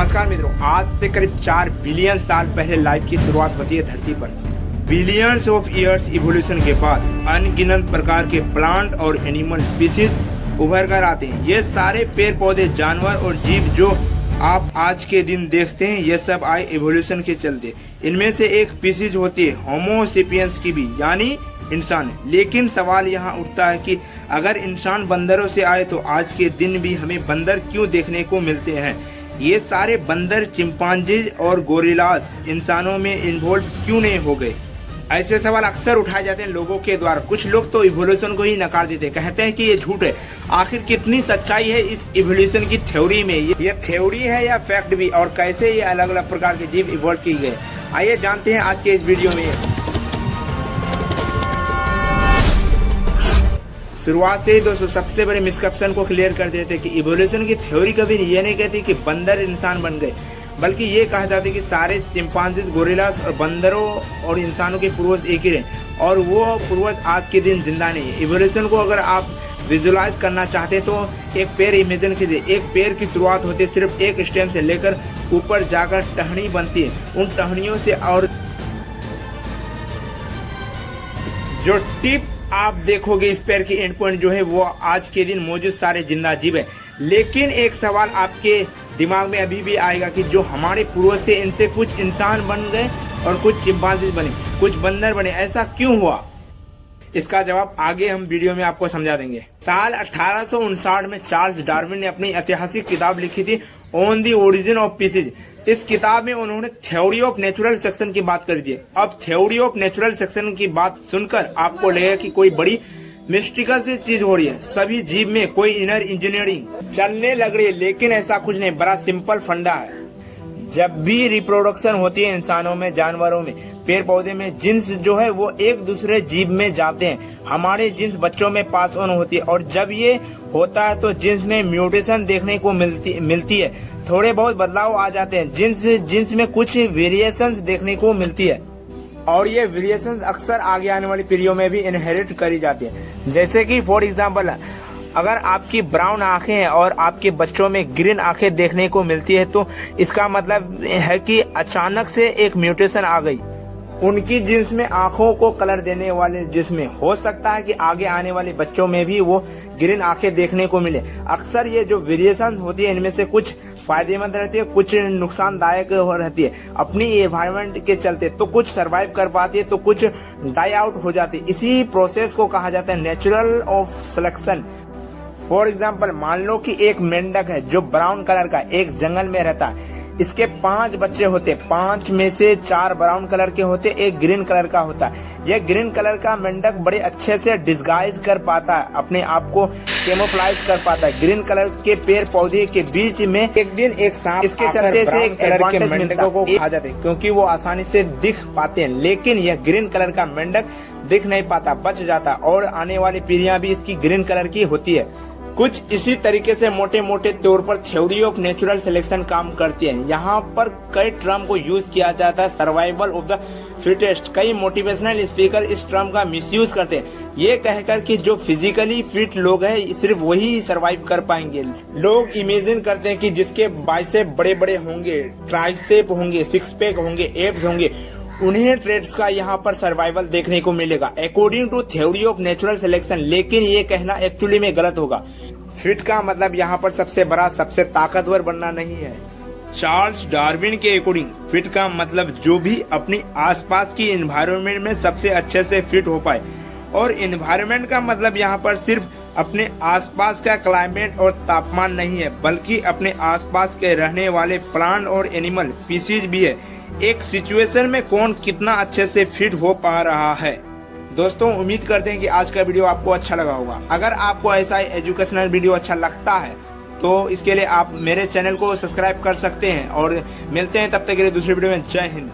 नमस्कार मित्रों, आज से करीब 4 बिलियन साल पहले लाइफ की शुरुआत होती है धरती पर। बिलियंस ऑफ ईयर्स इवोल्यूशन के बाद अनगिनत प्रकार के प्लांट और एनिमल स्पीशीज उभर कर आते हैं। ये सारे पेड़ पौधे, जानवर और जीव जो आप आज के दिन देखते हैं, ये सब आए इवोल्यूशन के चलते। इनमें से एक स्पीशीज होती है होमो सेपियंस की भी, यानी इंसान। लेकिन सवाल यहाँ उठता है कि अगर इंसान बंदरों से आए तो आज के दिन भी हमें बंदर क्यों देखने को मिलते हैं? ये सारे बंदर, चिंपांजी और गोरिल्लास इंसानों में इन्वॉल्व क्यों नहीं हो गए? ऐसे सवाल अक्सर उठाए जाते हैं लोगों के द्वारा। कुछ लोग तो इवोल्यूशन को ही नकार देते हैं, कहते हैं कि ये झूठ है। आखिर कितनी सच्चाई है इस इवोल्यूशन की थ्योरी में? ये थ्योरी है या फैक्ट भी? और कैसे ये अलग अलग प्रकार के जीव इवॉल्व किए गए, आइए जानते हैं आज के इस वीडियो में। शुरुआत से ही दोस्तों सबसे बड़े मिसकंसेप्शन को क्लियर कर देते हैं कि इवोल्यूशन की थ्योरी कभी ये नहीं कहती कि बंदर इंसान बन गए, बल्कि ये कहा जाता है कि सारे चिंपांजीज, गोरिल्लास और बंदरों और इंसानों के पूर्वज एक ही रहे और वो पूर्वज आज के दिन जिंदा नहीं है। इवोल्यूशन को अगर आप विजुलाइज करना चाहते तो एक पेड़ इमेजिन कीजिए। एक पेड़ की शुरुआत होती है सिर्फ एक स्टेम से, लेकर ऊपर जाकर टहनी बनती है। उन टहनियों से और जो टिप आप देखोगे इस पेड़ की एंड पॉइंट जो है वो आज के दिन मौजूद सारे जिंदा जीव है। लेकिन एक सवाल आपके दिमाग में अभी भी आएगा कि जो हमारे पूर्वज थे इनसे कुछ इंसान बन गए और कुछ चिंपांजी बने, कुछ बंदर बने, ऐसा क्यों हुआ? इसका जवाब आगे हम वीडियो में आपको समझा देंगे। साल 1859 में चार्ल्स डार्विन ने अपनी ऐतिहासिक किताब लिखी थी on the origin of species. इस किताब में उन्होंने थ्योरी ऑफ नेचुरल सेलेक्शन की बात कर दी है। अब थ्योरी ऑफ नेचुरल सेलेक्शन की बात सुनकर आपको लगेगा कि कोई बड़ी मिस्टिकल सी चीज हो रही है, सभी जीव में कोई इनर इंजीनियरिंग चलने लग रही है। लेकिन ऐसा कुछ नहीं, बड़ा सिंपल फंडा है। जब भी रिप्रोडक्शन होती है इंसानों में, जानवरों में, पेड़ पौधे में, जीन्स जो है वो एक दूसरे जीव में जाते हैं। हमारे जीन्स बच्चों में पास ऑन होती है और जब ये होता है तो जीन्स में म्यूटेशन देखने को मिलती है। थोड़े बहुत बदलाव आ जाते हैं, जीन्स में कुछ वेरिएशंस देखने को मिलती है और ये वेरिएशंस अक्सर आगे आने वाली पीढ़ियों में भी इनहेरिट करी जाती है। जैसे कि फॉर एग्जाम्पल, अगर आपकी ब्राउन आंखें हैं और आपके बच्चों में ग्रीन आंखें देखने को मिलती है तो इसका मतलब है कि अचानक से एक म्यूटेशन आ गई उनकी जीन्स में, आंखों को कलर देने वाले जिसमें। हो सकता है कि आगे आने वाले बच्चों में भी वो ग्रीन आंखें देखने को मिले। अक्सर ये जो वेरिएशन होती है इनमें से कुछ फायदेमंद रहती है, कुछ नुकसानदायक रहती है। अपनी एनवायरनमेंट के चलते तो कुछ सरवाइव कर पाती है तो कुछ डाई आउट हो जाती है। इसी प्रोसेस को कहा जाता है natural of selection. For example, मान लो कि एक मेंढक है जो ब्राउन कलर का एक जंगल में रहता है। इसके 5 बच्चे होते, 5 में से 4 ब्राउन कलर के होते, एक ग्रीन कलर का होता है। यह ग्रीन कलर का मेंढक बड़े अच्छे से डिस्गाइज कर पाता है, अपने आप को कैमोफ्लाइज कर पाता है ग्रीन कलर के पेड़ पौधे के बीच में। एक दिन एक सांप इसके चलते से एक एडवांटेज मेंढकों को खा जाते हैं क्योंकि वो आसानी से दिख पाते हैं। लेकिन यह ग्रीन कलर का मेंढक दिख नहीं पाता, बच जाता और आने वाली पीढ़ियां भी इसकी ग्रीन कलर की होती है। कुछ इसी तरीके से मोटे मोटे तौर पर थ्योरी ऑफ नेचुरल सिलेक्शन काम करती है। यहाँ पर कई टर्म को यूज किया जाता है, सर्वाइवल ऑफ द फिटेस्ट। कई मोटिवेशनल स्पीकर इस टर्म का मिसयूज करते हैं, ये कहकर कि जो फिजिकली फिट लोग हैं सिर्फ वही सर्वाइव कर पाएंगे। लोग इमेजिन करते हैं कि जिसके बाइसेप बड़े बड़े होंगे, ट्राइसेप होंगे, सिक्स पैक होंगे, एब्स होंगे, उन्हें ट्रेड्स का यहाँ पर सर्वाइवल देखने को मिलेगा according to theory of natural selection. लेकिन ये कहना एक्चुअली में गलत होगा। फिट का मतलब यहाँ पर सबसे बड़ा, सबसे ताकतवर बनना नहीं है। चार्ल्स डार्विन के अकॉर्डिंग फिट का मतलब जो भी अपनी आसपास की एनवायरनमेंट में सबसे अच्छे से फिट हो पाए। और एनवायरनमेंट का मतलब यहाँ पर सिर्फ अपने आसपास का क्लाइमेट और तापमान नहीं है, बल्कि अपने आसपास के रहने वाले प्लांट और एनिमल स्पीशीज भी है। एक सिचुएशन में कौन कितना अच्छे से फिट हो पा रहा है। दोस्तों, उम्मीद करते हैं कि आज का वीडियो आपको अच्छा लगा होगा। अगर आपको ऐसा एजुकेशनल वीडियो अच्छा लगता है तो इसके लिए आप मेरे चैनल को सब्सक्राइब कर सकते हैं और मिलते हैं तब तक के लिए दूसरे वीडियो में। जय हिंद।